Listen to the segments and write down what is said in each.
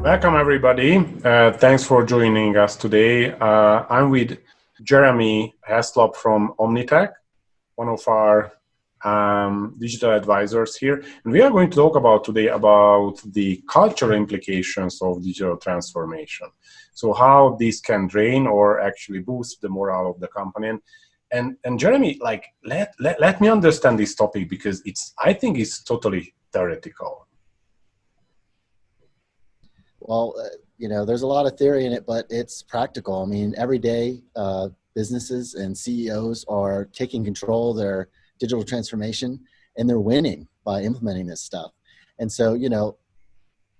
Welcome, everybody. Thanks for joining us today. I'm with Jeremy Heslop from Omnitech, one of our digital advisors here. And we are going to talk about today about the cultural implications of digital transformation. So how this can drain or actually boost the morale of the company. And Jeremy, like, let me understand this topic because I think it's totally theoretical. Well, there's a lot of theory in it, but it's practical. I mean, every day, businesses and CEOs are taking control of their digital transformation, and they're winning by implementing this stuff. And so,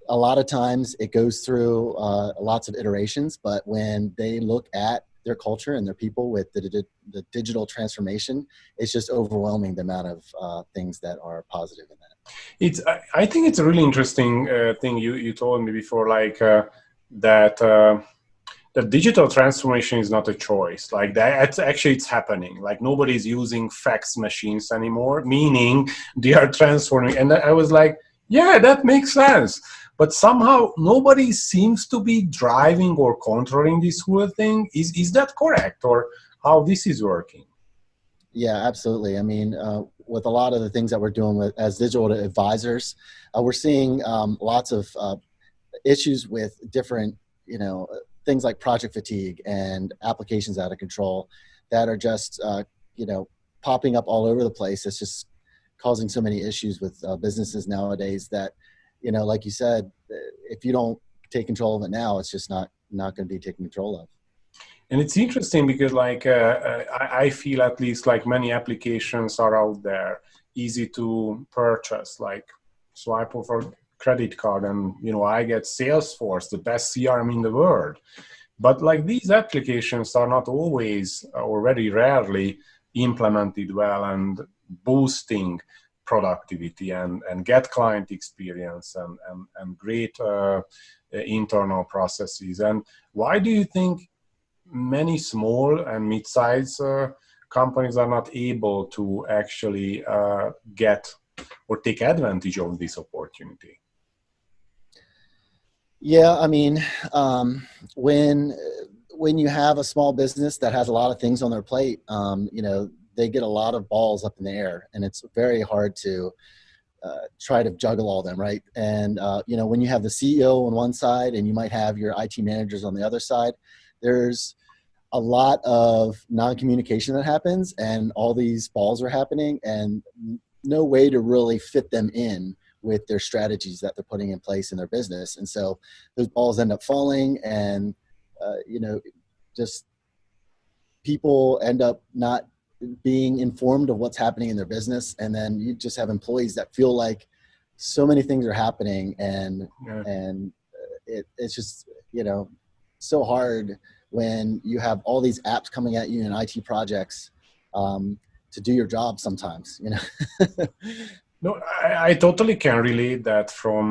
a lot of times it goes through lots of iterations, but when they look at their culture and their people with the digital transformation, it's just overwhelming the amount of things that are positive in that. I think it's a really interesting thing you told me before, like that the digital transformation is not a choice. Like that, it's happening. Like nobody's using fax machines anymore, meaning they are transforming. And I was like, yeah, that makes sense. But somehow nobody seems to be driving or controlling this whole thing. Is that correct, or how this is working? Yeah, absolutely. I mean, with a lot of the things that we're doing as digital advisors, we're seeing lots of issues with different, things like project fatigue and applications out of control that are just, popping up all over the place. It's just causing so many issues with businesses nowadays that, like you said, if you don't take control of it now, it's just not going to be taken control of. And it's interesting because like I feel at least like many applications are out there, easy to purchase, like swipe of a credit card and, I get Salesforce, the best CRM in the world. But like these applications are not always or very rarely implemented well and boosting productivity and get client experience and great internal processes. And why do you think many small and mid-sized companies are not able to actually get or take advantage of this opportunity? Yeah, I mean, when you have a small business that has a lot of things on their plate, they get a lot of balls up in the air, and it's very hard to try to juggle all of them, right? And when you have the CEO on one side and you might have your IT managers on the other side, there's a lot of non-communication that happens, and all these balls are happening, and no way to really fit them in with their strategies that they're putting in place in their business. And so those balls end up falling, and just people end up not being informed of what's happening in their business. And then you just have employees that feel like so many things are happening, and Yeah. it's just so hard when you have all these apps coming at you in IT projects to do your job sometimes. No, I totally can relate that from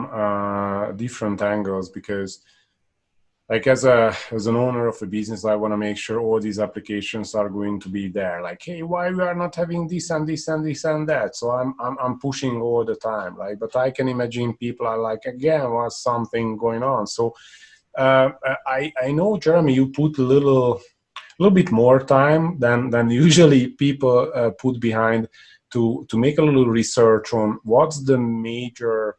different angles because like as an owner of a business, I want to make sure all these applications are going to be there. Like, hey, why we are not having this and this and this and that? So I'm pushing all the time. Like, but I can imagine people are like, again, what's something going on? So I know, Jeremy, you put a little bit more time than usually people put behind to make a little research on what's the major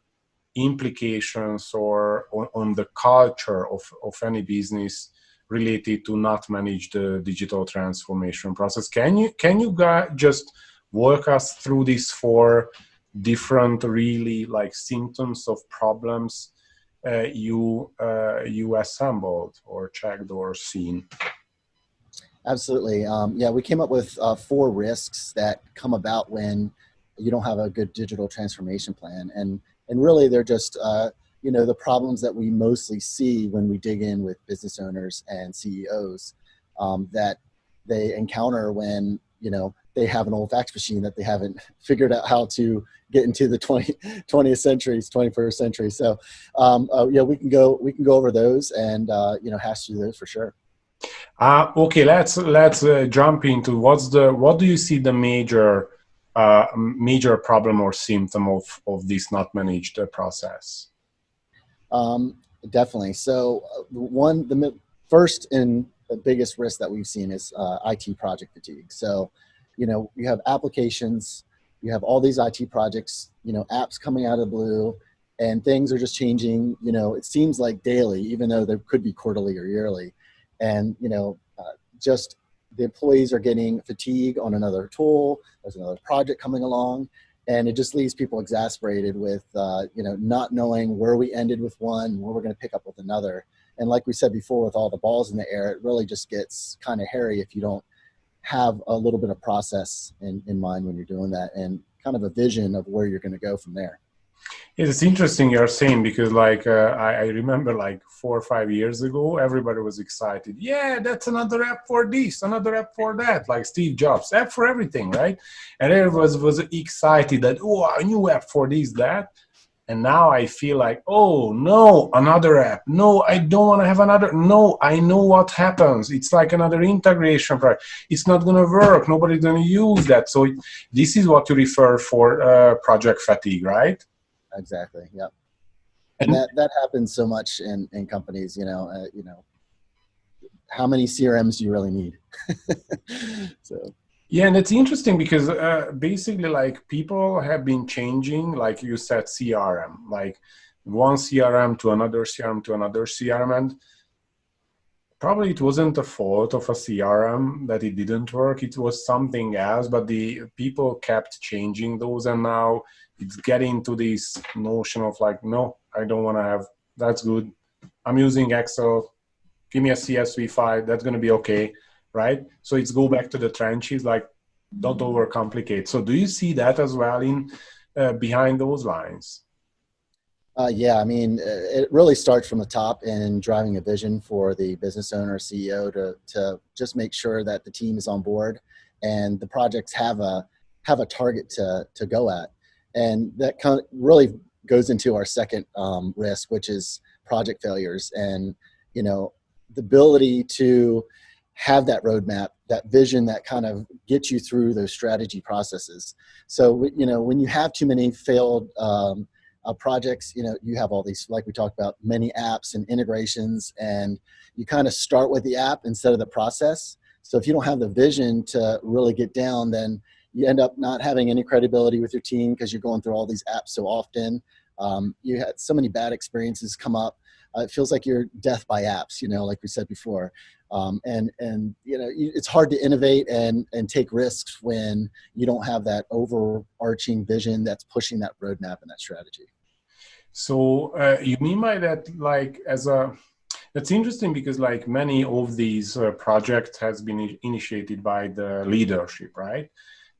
implications or on the culture of any business related to not manage the digital transformation process. Can you guys just walk us through these four different really like symptoms of problems you assembled or checked or seen? Absolutely. Yeah, we came up with four risks that come about when you don't have a good digital transformation plan. And really, they're just, the problems that we mostly see when we dig in with business owners and CEOs that they encounter when, they have an old fax machine that they haven't figured out how to get into the 20th century, 21st century. So, yeah, we can go over those and, hash through those for sure. Okay, let's jump into what do you see the major problem or symptom of this not managed process? Definitely. So first and the biggest risk that we've seen is IT project fatigue. So, you have applications, you have all these IT projects, apps coming out of the blue, and things are just changing. It seems like daily, even though there could be quarterly or yearly, and just the employees are getting fatigue on another tool. There's another project coming along, and it just leaves people exasperated with not knowing where we ended with one, where we're going to pick up with another. And like we said before, with all the balls in the air, it really just gets kind of hairy if you don't have a little bit of process in mind when you're doing that, and kind of a vision of where you're going to go from there. It's interesting you're saying because I remember like 4 or 5 years ago, everybody was excited. Yeah, that's another app for this, another app for that. Like Steve Jobs, app for everything, right? And everyone was excited that, oh, a new app for this, that. And now I feel like, oh no, another app. No, I don't want to have another. No, I know what happens. It's like another integration project. It's not going to work. Nobody's going to use that. So this is what you refer for project fatigue, right? Exactly. Yeah. And And that happens so much in companies. How many CRMs do you really need? So yeah, and it's interesting because basically, like people have been changing, like you said, CRM, like one CRM to another CRM to another CRM, and probably it wasn't the fault of a CRM that it didn't work. It was something else, but the people kept changing those, and now it's getting to this notion of like, no, I don't want to have. That's good. I'm using Excel. Give me a CSV file. That's going to be okay, right? So it's go back to the trenches, like don't overcomplicate. So do you see that as well in behind those lines? yeah, I mean, it really starts from the top in driving a vision for the business owner, CEO, to just make sure that the team is on board and the projects have a target to go at, and that kind of really goes into our second risk, which is project failures, and you know the ability to have that roadmap, that vision that kind of gets you through those strategy processes. So when you have too many failed projects, you have all these, like we talked about, many apps and integrations, and you kind of start with the app instead of the process. So if you don't have the vision to really get down, then you end up not having any credibility with your team because you're going through all these apps so often. You had so many bad experiences come up. It feels like you're death by apps, like we said before. And it's hard to innovate and take risks when you don't have that overarching vision that's pushing that roadmap and that strategy. So you mean by that, like as a that's interesting because like many of these projects has been initiated by the leadership, right?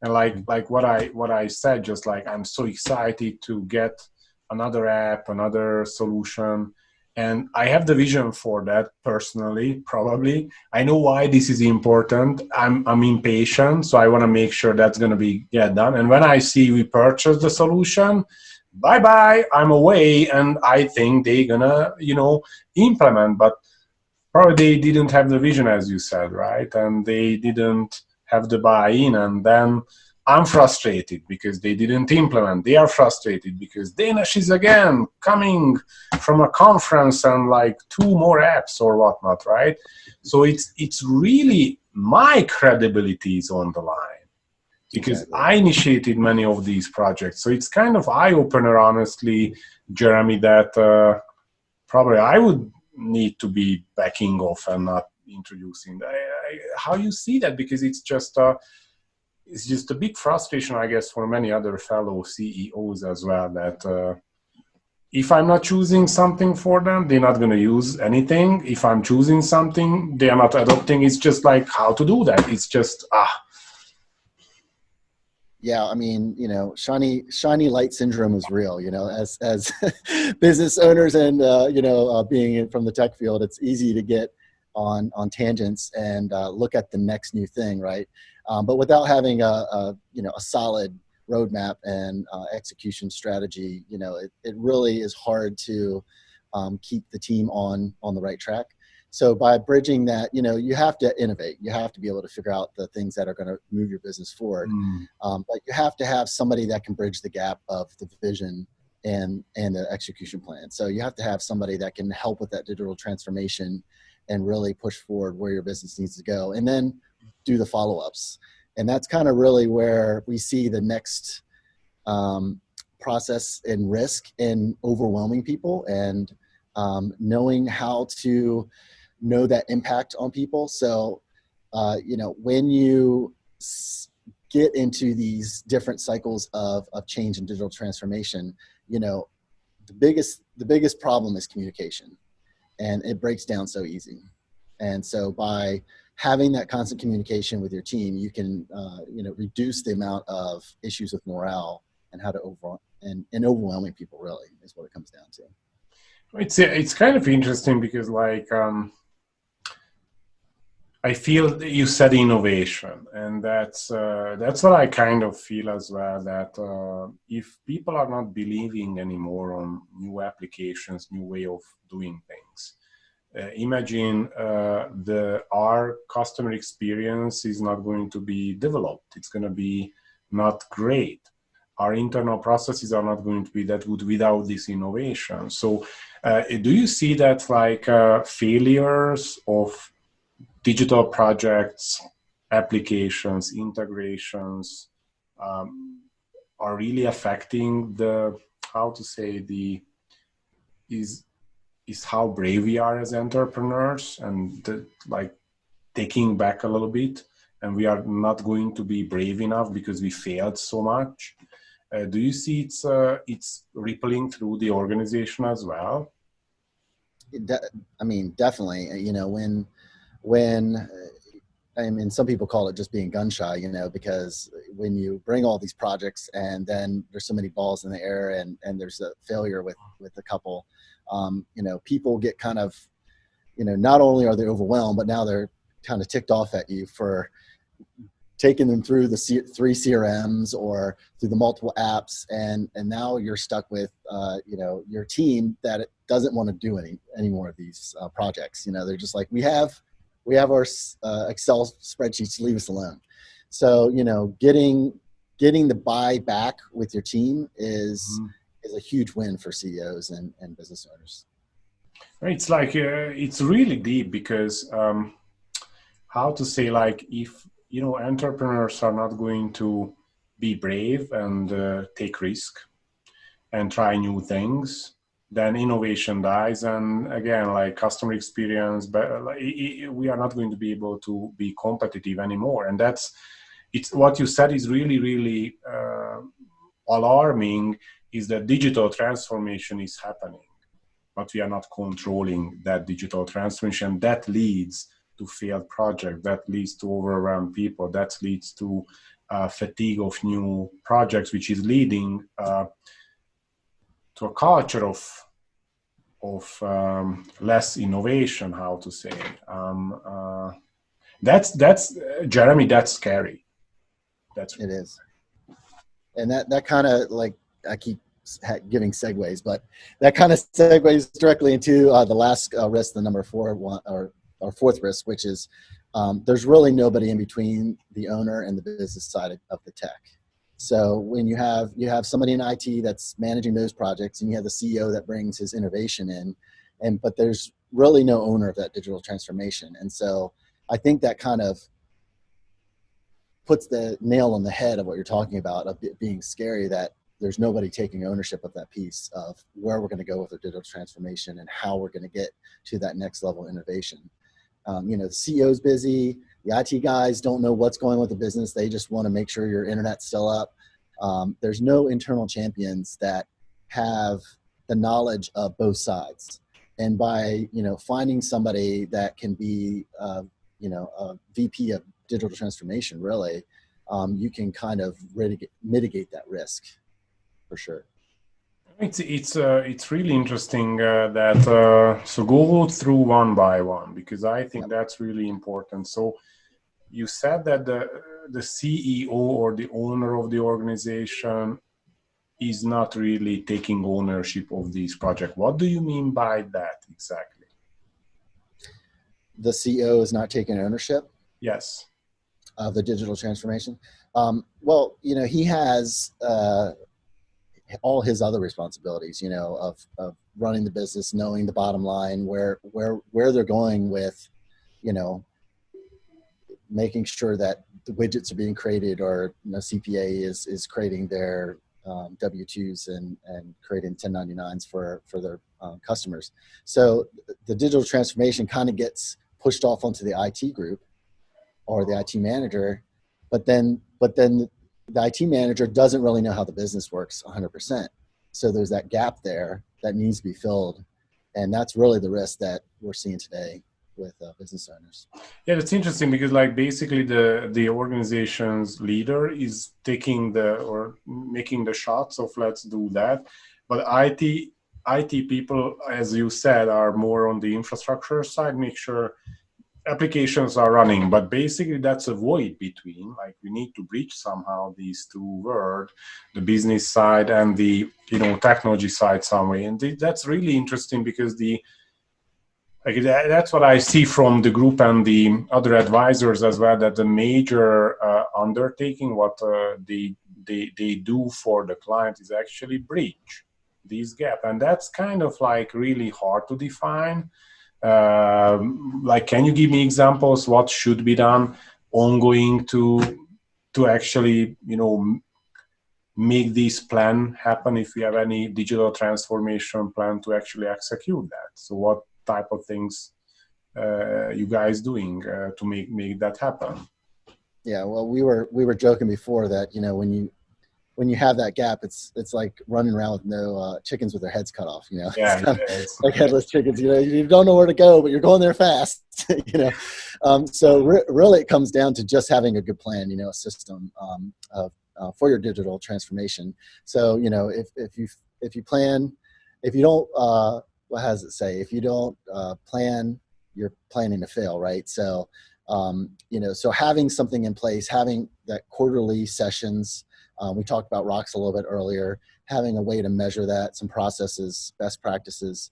And like what I said, just like I'm so excited to get another app, another solution, and I have the vision for that personally. Probably I know why this is important. I'm impatient, so I want to make sure that's going to be get done. And when I see we purchase the solution, bye bye, I'm away, and I think they're gonna implement, but probably they didn't have the vision, as you said, right? And they didn't have the buy-in, and then I'm frustrated because they didn't implement. They are frustrated because Danish is again coming from a conference and like two more apps or whatnot, right? So it's really my credibility is on the line because Exactly. I initiated many of these projects. So it's kind of eye-opener, honestly, Jeremy, that probably I would need to be backing off and not introducing. How you see that? Because it's just a big frustration, I guess, for many other fellow CEOs as well. That if I'm not choosing something for them, they're not going to use anything. If I'm choosing something, they are not adopting. It's just like how to do that. It's just Yeah, I mean, shiny light syndrome is real. As business owners and being from the tech field, it's easy to get on tangents and look at the next new thing, right? But without having a solid roadmap and execution strategy, it really is hard to keep the team on the right track. So by bridging that, you have to innovate. You have to be able to figure out the things that are going to move your business forward. mm, But you have to have somebody that can bridge the gap of the vision and the execution plan. So you have to have somebody that can help with that digital transformation and really push forward where your business needs to go, and then do the follow-ups. And that's kind of really where we see the next process and risk in overwhelming people, and knowing how to know that impact on people. So, when you get into these different cycles of change and digital transformation, you know, the biggest problem is communication, and it breaks down so easy. And so by having that constant communication with your team, you can reduce the amount of issues with morale and how to and overwhelming people really is what it comes down to. It's kind of interesting because I feel that you said innovation, and that's what I kind of feel as well. That if people are not believing anymore on new applications, new way of doing things, imagine the our customer experience is not going to be developed. It's going to be not great. Our internal processes are not going to be that good without this innovation. So, do you see that like failures of digital projects, applications, integrations um, are really affecting the how to say the is is how brave we are as entrepreneurs and like taking back a little bit, and we are not going to be brave enough because we failed so much. Do you see it's rippling through the organization as well? I mean, definitely. When I mean, some people call it just being gun shy, because when you bring all these projects and then there's so many balls in the air, and there's a failure with a couple, people get kind of, not only are they overwhelmed, but now they're kind of ticked off at you for taking them through the three CRMs or through the multiple apps, and now you're stuck with your team that doesn't want to do any more of these projects. They're just like, we have our Excel spreadsheets, leave us alone. So getting the buy back with your team is a huge win for CEOs and business owners. It's like it's really deep because how to say, like, if entrepreneurs are not going to be brave and take risk and try new things, then innovation dies, and again, like customer experience, but like, we are not going to be able to be competitive anymore. And it's what you said is really really alarming, is that digital transformation is happening, but we are not controlling that digital transformation. That leads to failed projects, that leads to overwhelmed people, that leads to fatigue of new projects, which is leading to a culture of less innovation. How to say? That's Jeremy. That's scary. That's It is. And that kind of, like, I keep giving segues, but that kind of segues directly into the last risk, the number four one, or fourth risk, which is there's really nobody in between the owner and the business side of the tech. So when you have somebody in IT that's managing those projects, and you have the CEO that brings his innovation in, but there's really no owner of that digital transformation. And so I think that kind of puts the nail on the head of what you're talking about, of it being scary that there's nobody taking ownership of that piece of where we're going to go with our digital transformation and how we're going to get to that next level of innovation. The CEO's busy. The IT guys don't know what's going on with the business. They just want to make sure your internet's still up. There's no internal champions that have the knowledge of both sides. And by finding somebody that can be a VP of digital transformation, really, you can kind of mitigate that risk for sure. It's really interesting that so go through one by one, because I think Yep. that's really important. So you said that the CEO or the owner of the organization is not really taking ownership of this project. What do you mean by that exactly? The CEO is not taking ownership Yes. of the digital transformation. Well, he has all his other responsibilities, of running the business, knowing the bottom line, where they're going with, you know, making sure that the widgets are being created, or CPA is creating their W-2s and creating 1099s for their customers. So the digital transformation kind of gets pushed off onto the IT group or the IT manager, but then the IT manager doesn't really know how the business works 100%. So there's that gap there that needs to be filled, and that's really the risk that we're seeing today with business owners. Yeah, that's interesting because like basically the organization's leader is taking the or making the shots of let's do that, but IT people, as you said, are more on the infrastructure side, make sure applications are running. But basically that's a void between, like we need to bridge somehow these two worlds, the business side and the technology side some way. And that's really interesting because that's what I see from the group and the other advisors as well, that the major undertaking, what they do for the client is actually bridge these gap. And that's kind of like really hard to define. Like, can you give me examples what should be done ongoing to actually, make this plan happen if we have any digital transformation plan to actually execute that? So what type of things you guys doing to make that happen? Yeah, well, we were joking before that, when you have that gap, it's like running around with no chickens with their heads cut off. It's Yeah, kind of it's, like headless chickens. You don't know where to go, but you're going there fast. So really, it comes down to just having a good plan. A system of for your digital transformation. So if you plan, if you don't, what does it say? If you don't plan, you're planning to fail, right? So so having something in place, having that quarterly sessions. We talked about rocks a little bit earlier, having a way to measure that, some processes, best practices.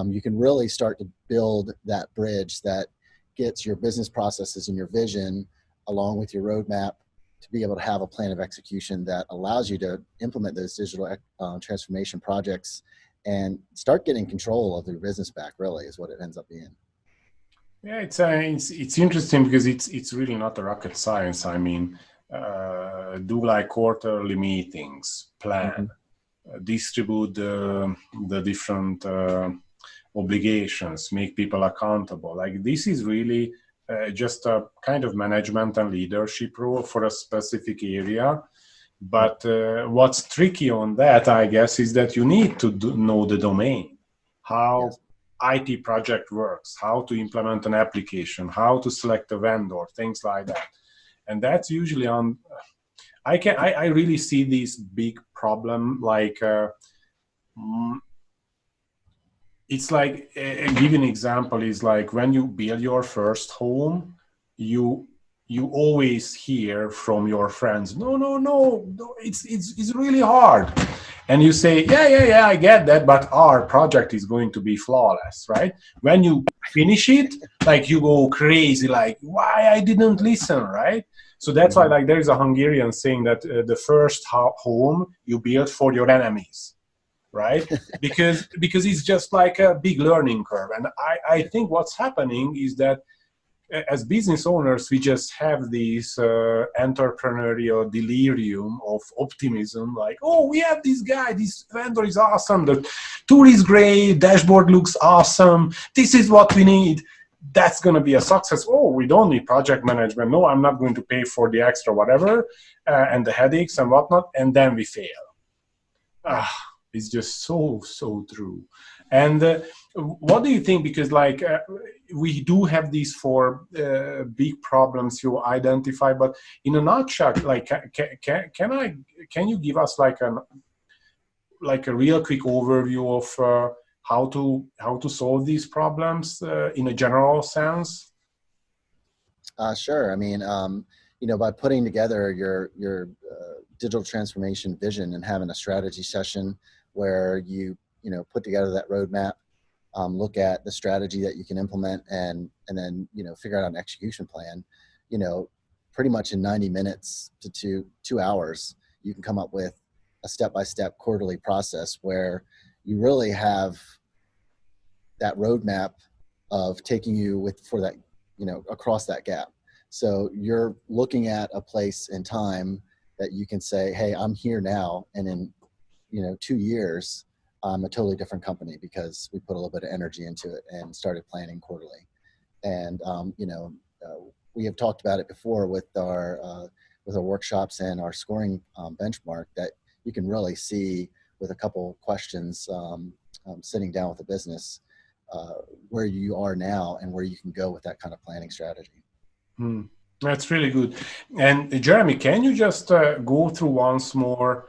You can really start to build that bridge that gets your business processes and your vision along with your roadmap to be able to have a plan of execution that allows you to implement those digital transformation projects and start getting control of your business back, really, is what it ends up being. yeah, it's interesting because it's really not a rocket science. I mean, do like quarterly meetings, plan, Mm-hmm. distribute the different obligations, make people accountable. Like this is really just a kind of management and leadership role for a specific area. Yep. But what's tricky on that, I guess, is that you need to know the domain, how Yes. IT project works, how to implement an application, how to select a vendor, things like that. And that's usually on. I really see this big problem like. It's like give an example is like when you build your first home, you you always hear from your friends, no, it's really hard, and you say, yeah, I get that, but our project is going to be flawless, right? When you finish it, like you go crazy, like why I didn't listen, right? So that's why Mm-hmm. like there is a Hungarian saying that the first home you build for your enemies, right? Because it's just like a big learning curve. And I think what's happening is that as business owners, we just have this entrepreneurial delirium of optimism, like, oh, we have this guy, this vendor is awesome, the tool is great, dashboard looks awesome, this is what we need, that's going to be a success. Oh, we don't need project management, no, I'm not going to pay for the extra whatever and the headaches and whatnot, and then we fail. Right. Ah, it's just so true. And what do you think? Because like we do have these four big problems you identify, but in a nutshell, like can you give us like a real quick overview of how to solve these problems in a general sense? Sure. I mean, by putting together your digital transformation vision and having a strategy session where you put together that roadmap, look at the strategy that you can implement, and then figure out an execution plan. You know, pretty much in 90 minutes to two hours, you can come up with a step-by-step quarterly process where you really have that roadmap of taking you for that, across that gap. So you're looking at a place in time that you can say, hey, I'm here now, and in 2 years, I'm a totally different company because we put a little bit of energy into it and started planning quarterly. And we have talked about it before with our workshops and our scoring benchmark, that you can really see with a couple questions, sitting down with the business, where you are now and where you can go with that kind of planning strategy. Hmm. That's really good. And Jeremy, can you just go through once more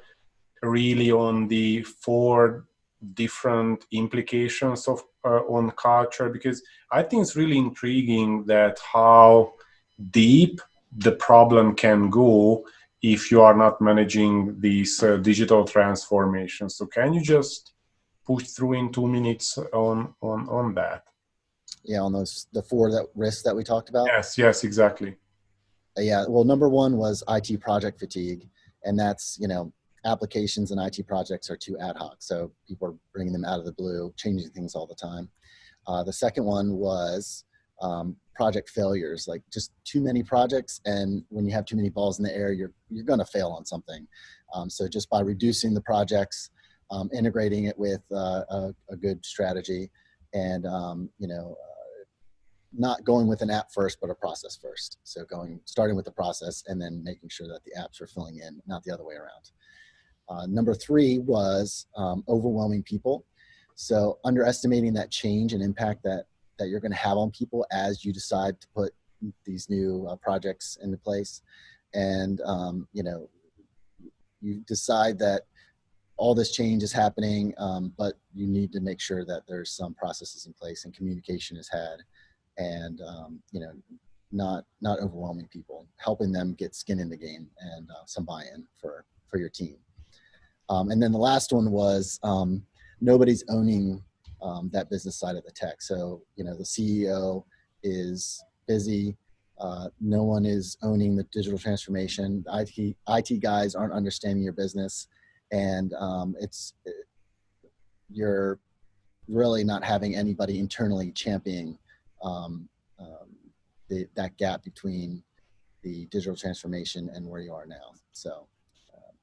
really on the four different implications of on culture? Because I think it's really intriguing that how deep the problem can go if you are not managing these digital transformations. So can you just push through in 2 minutes on that? Yeah, on the four risks that we talked about. Yes, exactly. Yeah, well, number one was IT project fatigue, and that's, applications and IT projects are too ad hoc. So people are bringing them out of the blue, changing things all the time. The second one was project failures, like just too many projects. And when you have too many balls in the air, you're going to fail on something. So just by reducing the projects, integrating it with a good strategy, and not going with an app first, but a process first. So starting with the process and then making sure that the apps are filling in, not the other way around. Number three was overwhelming people. So underestimating that change and impact that you're going to have on people as you decide to put these new projects into place. And, you decide that all this change is happening, but you need to make sure that there's some processes in place and communication is had, and not overwhelming people, helping them get skin in the game and some buy-in for your team. And then the last one was nobody's owning that business side of the tech. So the CEO is busy. No one is owning the digital transformation. IT guys aren't understanding your business, and you're really not having anybody internally championing that gap between the digital transformation and where you are now. So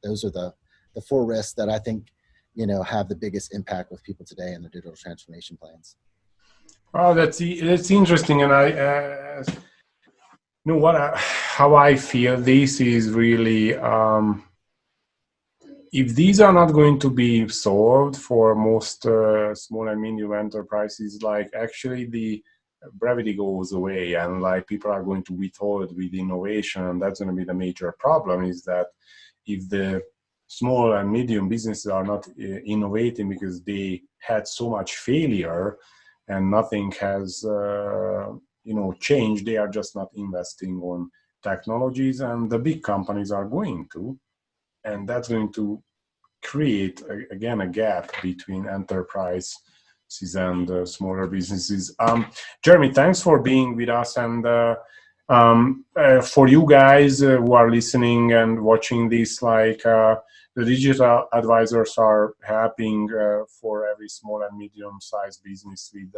those are the four risks that I think have the biggest impact with people today in their digital transformation plans. Oh, that's interesting, and how I feel this is really. If these are not going to be solved for most small and medium enterprises, like actually the brevity goes away, and like people are going to withhold with innovation, and that's going to be the major problem. Is that if the small and medium businesses are not innovating because they had so much failure and nothing has changed, they are just not investing on technologies, and the big companies are going to, and that's going to create again a gap between enterprises and smaller businesses. Jeremy, thanks for being with us, and for you guys who are listening and watching this, like the digital advisors are helping for every small and medium-sized business with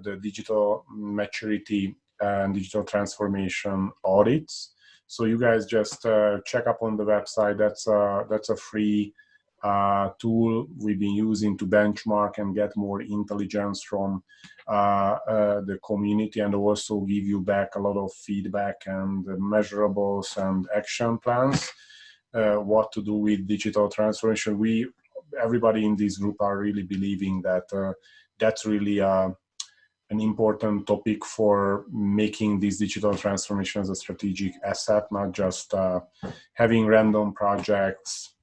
the digital maturity and digital transformation audits. So you guys just check up on the website. That's a free tool we've been using to benchmark and get more intelligence from the community, and also give you back a lot of feedback and measurables and action plans, what to do with digital transformation. Everybody in this group are really believing that that's really an important topic for making this digital transformation as a strategic asset, not just having random projects,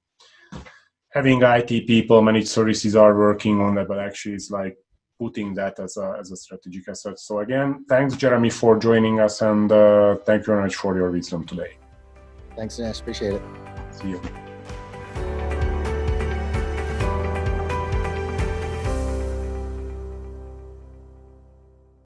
having IT people, managed services are working on that, but actually it's like putting that as a strategic asset. So again, thanks, Jeremy, for joining us, and thank you very much for your wisdom today. Thanks, Dinesh. Appreciate it. See you.